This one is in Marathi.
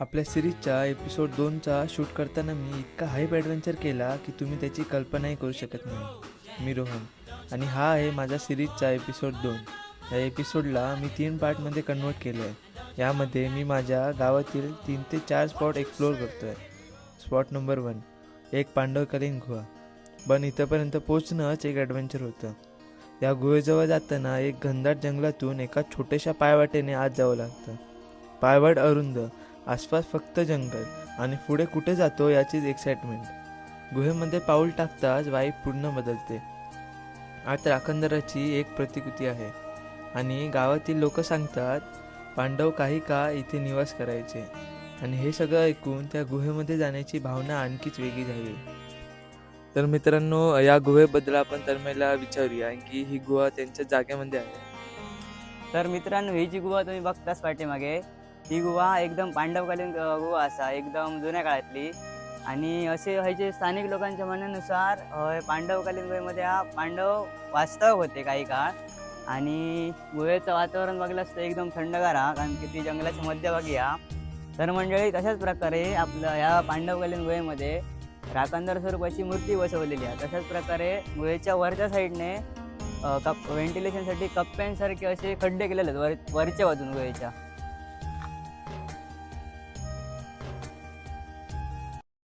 आपल्या सिरीजच्या एपिसोड 2चा शूट करताना मी इतका हाईप ॲडव्हेंचर केला की तुम्ही त्याची कल्पनाही करू शकत नाही. मी रोहन आणि हा आहे माझा सिरीजचा एपिसोड 2. या एपिसोडला मी 3 पार्टमध्ये कन्वर्ट केलं आहे. यामध्ये मी माझ्या गावातील 3 ते 4 स्पॉट एक्सप्लोअर करतो आहे. स्पॉट नंबर 1, एक पांडवकालीन गुहा. पण इथंपर्यंत पोचणंच एक ॲडव्हेंचर होतं. या गुहेजवळ जाताना एक घनदाट जंगलातून एका छोट्याशा पायवाटेने आत जावं लागतं. पायवाट अरुंद, आसपास फक्त जंगल आणि पुढे कुठे जातो याचीच एक्साइटमेंट. गुहेमध्ये पाऊल टाकताच वाईब पूर्ण बदलते. आत राखणदाराची एक प्रतिकृती आहे आणि गावातील लोक सांगतात पांडव काही काळ इथे निवास करायचे. आणि हे सगळं ऐकून त्या गुहेमध्ये जाण्याची भावना आणखीच वेगळी झाली. तर मित्रांनो, या गुहेबद्दल आपण तन्मयला विचारूया की ही गुहा त्यांच्या जागेमध्ये आहे. तर मित्रांनो, ही जी गुहा तुम्ही बघताच पाठीमागे, ही गुहा एकदम पांडवकालीन गुहा असा, एकदम जुन्या काळातली. आणि असे ह्याचे स्थानिक लोकांच्या म्हणण्यानुसार पांडवकालीन गुहेमध्ये हा पांडव वास्तव होते काही काळ. आणि गुहेचं वातावरण बघलं असतं एकदम थंडगार हा, कारण की ती जंगलाच्या मध्यभागी हा. तर मंडळी, तशाच प्रकारे आपलं ह्या पांडवकालीन गुहेमध्ये राखणदार स्वरूपाची मूर्ती बसवलेली आहे. तशाच प्रकारे गुहेच्या वरच्या साईडने व्हेंटिलेशनसाठी कप्प्यांसारखे असे खड्डे केलेले आहेत वरच्या बाजून गुहेच्या.